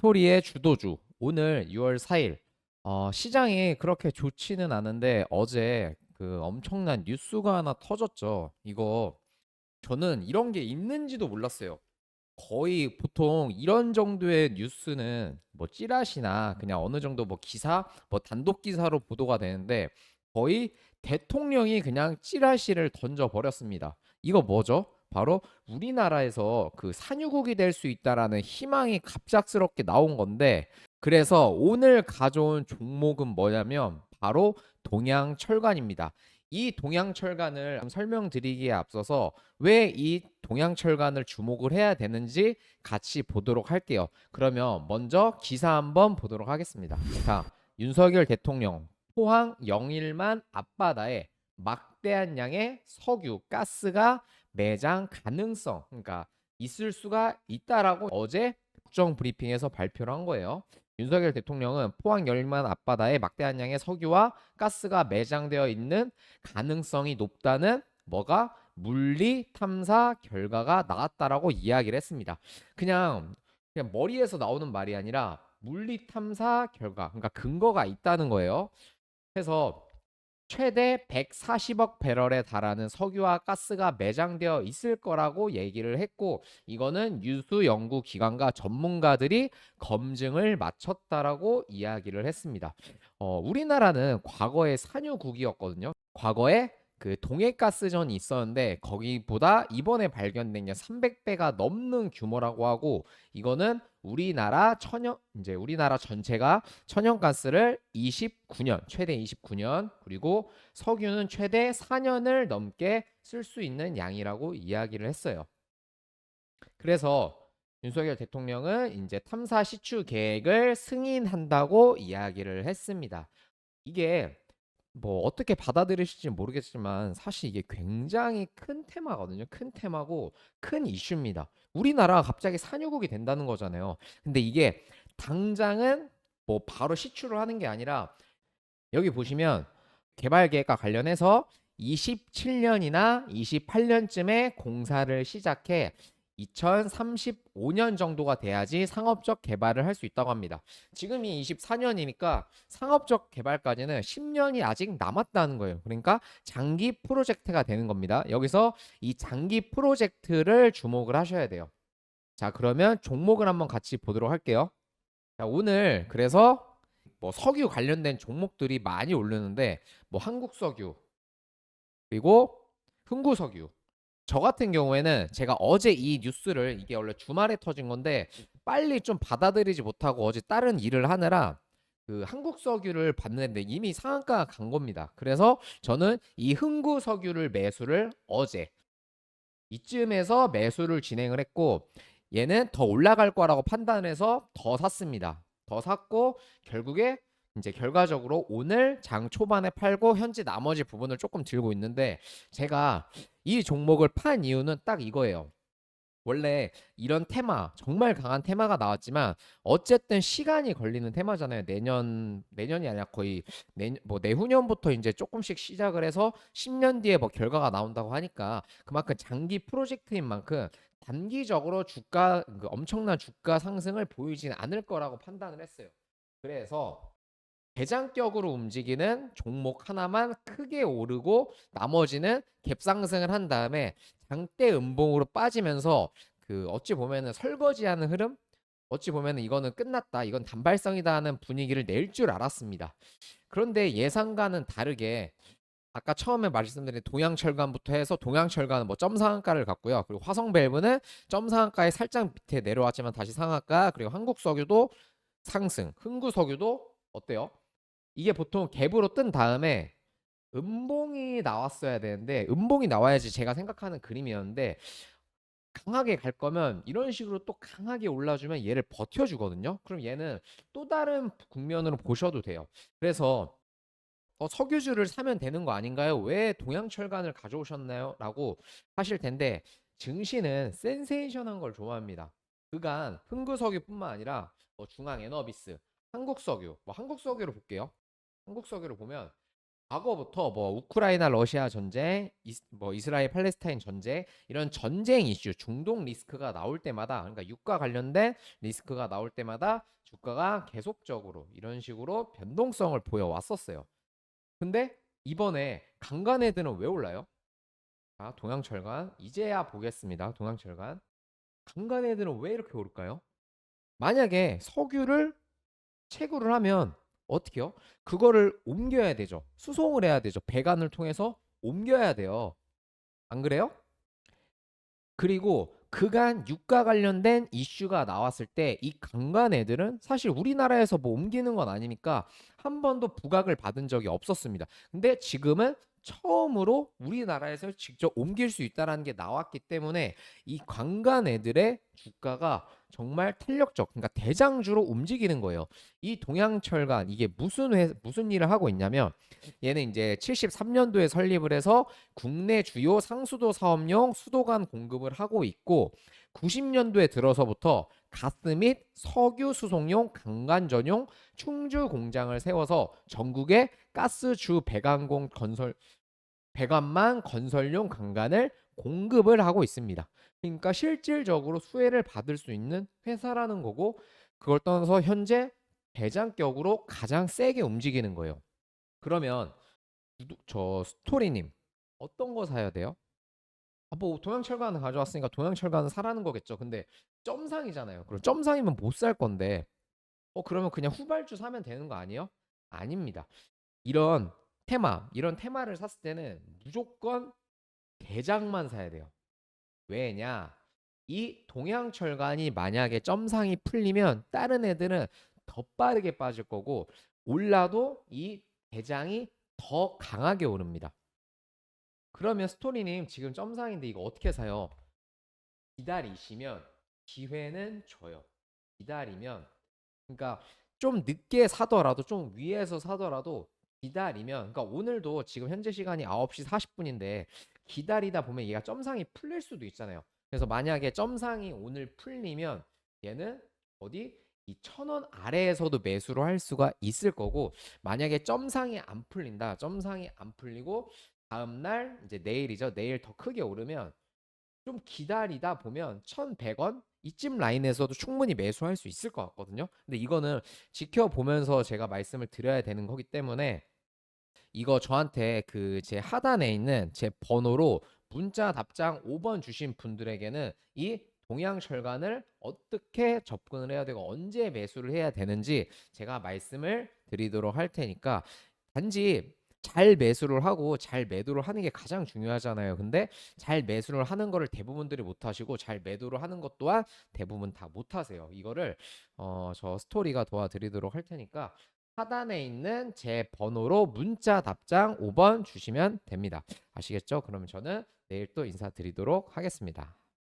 스토리의 주도주. 오늘 6월 4일. 시장이 그렇게 좋지는 않은데 어제 그 엄청난 뉴스가 하나 터졌죠. 이거 저는 이런 게 있는지도 몰랐어요. 거의 보통 이런 정도의 뉴스는 뭐 찌라시나 그냥 어느 정도 뭐 기사, 뭐 단독 기사로 보도가 되는데 거의 대통령이 그냥 찌라시를 던져 버렸습니다. 이거 뭐죠? 바로 우리나라에서 그 산유국이 될 수 있다라는 희망이 갑작스럽게 나온 건데, 그래서 오늘 가져온 종목은 뭐냐면 바로 동양철관입니다. 이 동양철관을 설명드리기에 앞서서 왜 이 동양철관을 주목을 해야 되는지 같이 보도록 할게요. 그러면 먼저 기사 한번 보도록 하겠습니다. 자, 윤석열 대통령 포항 영일만 앞바다에 막대한 양의 석유, 가스가 매장 가능성, 그러니까 있을 수가 있다라고 어제 국정 브리핑에서 발표를 한 거예요. 윤석열 대통령은 포항 영일만 앞바다에 막대한 양의 석유와 가스가 매장되어 있는 가능성이 높다는 뭐가 물리 탐사 결과가 나왔다라고 이야기를 했습니다. 그냥 머리에서 나오는 말이 아니라 물리 탐사 결과, 그러니까 근거가 있다는 거예요. 그래서 최대 140억 배럴에 달하는 석유와 가스가 매장되어 있을 거라고 얘기를 했고, 이거는 유수 연구 기관과 전문가들이 검증을 마쳤다라고 이야기를 했습니다. 우리나라는 과거에 산유국이었거든요. 과거에 그 동해가스전이 있었는데 거기보다 이번에 발견된 게 300배가 넘는 규모라고 하고, 이거는 우리나라 전체가 천연가스를 29년, 최대 29년, 그리고 석유는 최대 4년을 넘게 쓸 수 있는 양이라고 이야기를 했어요. 그래서 윤석열 대통령은 이제 탐사 시추 계획을 승인한다고 이야기를 했습니다. 이게 뭐 어떻게 받아들이실지 모르겠지만 사실 이게 굉장히 큰 테마거든요. 큰 테마고 큰 이슈입니다. 우리나라가 갑자기 산유국이 된다는 거잖아요. 근데 이게 당장은 뭐 바로 시추를 하는 게 아니라, 여기 보시면 개발 계획과 관련해서 27년이나 28년쯤에 공사를 시작해 2035년 정도가 돼야지 상업적 개발을 할 수 있다고 합니다. 지금이 24년이니까 상업적 개발까지는 10년이 아직 남았다는 거예요. 그러니까 장기 프로젝트가 되는 겁니다. 여기서 이 장기 프로젝트를 주목을 하셔야 돼요. 자, 그러면 종목을 한번 같이 보도록 할게요. 자, 오늘 그래서 뭐 석유 관련된 종목들이 많이 오르는데, 뭐 한국석유, 그리고 흥구석유. 저 같은 경우에는 제가 어제 이 뉴스를, 이게 원래 주말에 터진 건데 빨리 좀 받아들이지 못하고 어제 다른 일을 하느라 그 한국석유를 봤는데 이미 상한가가 간 겁니다. 그래서 저는 이 흥구석유를 매수를 어제 이쯤에서 매수를 진행을 했고, 얘는 더 올라갈 거라고 판단해서 더 샀습니다. 더 샀고 결국에 이제 결과적으로 오늘 장 초반에 팔고 현재 나머지 부분을 조금 들고 있는데, 제가 이 종목을 판 이유는 딱 이거예요. 원래 이런 테마, 정말 강한 테마가 나왔지만 어쨌든 시간이 걸리는 테마잖아요. 내년이 아니라 거의 뭐 내후년부터 이제 조금씩 시작을 해서 10년 뒤에 뭐 결과가 나온다고 하니까 그만큼 장기 프로젝트인 만큼 단기적으로 주가, 그 엄청난 주가 상승을 보이진 않을 거라고 판단을 했어요. 그래서 대장격으로 움직이는 종목 하나만 크게 오르고 나머지는 갭 상승을 한 다음에 장대 음봉으로 빠지면서, 그 어찌 보면은 설거지하는 흐름, 어찌 보면은 이거는 끝났다, 이건 단발성이다 하는 분위기를 낼 줄 알았습니다. 그런데 예상과는 다르게 아까 처음에 말씀드린 동양철강부터 해서, 동양철강은 뭐 점상한가를 갔고요. 그리고 화성밸브는 점상한가에 살짝 밑에 내려왔지만 다시 상한가, 그리고 한국석유도 상승, 흥구석유도 어때요? 이게 보통 갭으로 뜬 다음에 음봉이 나왔어야 되는데, 음봉이 나와야지 제가 생각하는 그림이었는데, 강하게 갈 거면 이런 식으로 또 강하게 올라주면 얘를 버텨주거든요. 그럼 얘는 또 다른 국면으로 보셔도 돼요. 그래서 석유주를 사면 되는 거 아닌가요? 왜 동양철강을 가져오셨나요? 라고 하실 텐데, 증시는 센세이션한 걸 좋아합니다. 그간 흥구석유뿐만 아니라 뭐 중앙에너비스, 한국석유, 뭐 한국석유로 볼게요. 한국석유를 보면 과거부터 뭐 우크라이나 러시아 전쟁, 뭐 이스라엘 팔레스타인 전쟁, 이런 전쟁 이슈, 중동 리스크가 나올 때마다, 그러니까 유가 관련된 리스크가 나올 때마다 주가가 계속적으로 이런 식으로 변동성을 보여왔었어요. 근데 이번에 강간 애들은 왜 올라요? 자, 동양철간 이제야 보겠습니다. 동양철간 강간 애들은 왜 이렇게 오를까요? 만약에 석유를 채굴을 하면 어떻게요? 그거를 옮겨야 되죠. 수송을 해야 되죠. 배관을 통해서 옮겨야 돼요. 안 그래요? 그리고 그간 유가 관련된 이슈가 나왔을 때 이 강간 애들은 사실 우리나라에서 뭐 옮기는 건 아니니까 한 번도 부각을 받은 적이 없었습니다. 근데 지금은 처음으로 우리나라에서 직접 옮길 수 있다는 게 나왔기 때문에 이 강간 애들의 주가가 정말 탄력적, 그러니까 대장주로 움직이는 거예요. 이 동양철간 이게 무슨 일을 하고 있냐면 얘는 이제 73년도에 설립을 해서 국내 주요 상수도 사업용 수도관 공급을 하고 있고 90년도에 들어서부터 가스 및 석유 수송용 강간 전용 충주 공장을 세워서 전국에 가스주 배관만 건설용 강간을 공급을 하고 있습니다. 그러니까 실질적으로 수혜를 받을 수 있는 회사라는 거고 그걸 떠나서 현재 대장격으로 가장 세게 움직이는 거예요. 그러면 저 스토리님 어떤 거 사야 돼요? 뭐 동양철관을 가져왔으니까 동양철관은 사라는 거겠죠. 근데 점상이잖아요. 그럼 점상이면 못 살 건데 그러면 그냥 후발주 사면 되는 거 아니에요? 아닙니다. 이런 테마를 샀을 때는 무조건 대장만 사야 돼요. 왜냐? 이 동양철관이 만약에 점상이 풀리면 다른 애들은 더 빠르게 빠질 거고 올라도 이 대장이 더 강하게 오릅니다. 그러면 스토리님 지금 점상인데 이거 어떻게 사요? 기다리시면 기회는 줘요. 기다리면 그러니까 좀 늦게 사더라도 좀 위에서 사더라도 기다리면 그러니까 오늘도 지금 현재 시간이 9시 40분인데 기다리다 보면 얘가 점상이 풀릴 수도 있잖아요. 그래서 만약에 점상이 오늘 풀리면 얘는 어디 이 1,000원 아래에서도 매수를 할 수가 있을 거고 만약에 점상이 안 풀린다. 점상이 안 풀리고 다음 날 이제 내일이죠. 내일 더 크게 오르면 좀 기다리다 보면 1,100원 이쯤 라인에서도 충분히 매수할 수 있을 것 같거든요. 근데 이거는 지켜보면서 제가 말씀을 드려야 되는 거기 때문에 이거 저한테 그 제 하단에 있는 제 번호로 문자 답장 5번 주신 분들에게는 이 동양철간을 어떻게 접근을 해야 되고 언제 매수를 해야 되는지 제가 말씀을 드리도록 할 테니까 단지 잘 매수를 하고 잘 매도를 하는 게 가장 중요하잖아요. 근데 잘 매수를 하는 거를 대부분들이 못 하시고 잘 매도를 하는 것 또한 대부분 다 못 하세요. 이거를 저 스토리가 도와드리도록 할 테니까 하단에 있는 제 번호로 문자 답장 5번 주시면 됩니다. 아시겠죠? 그러면 저는 내일 또 인사드리도록 하겠습니다.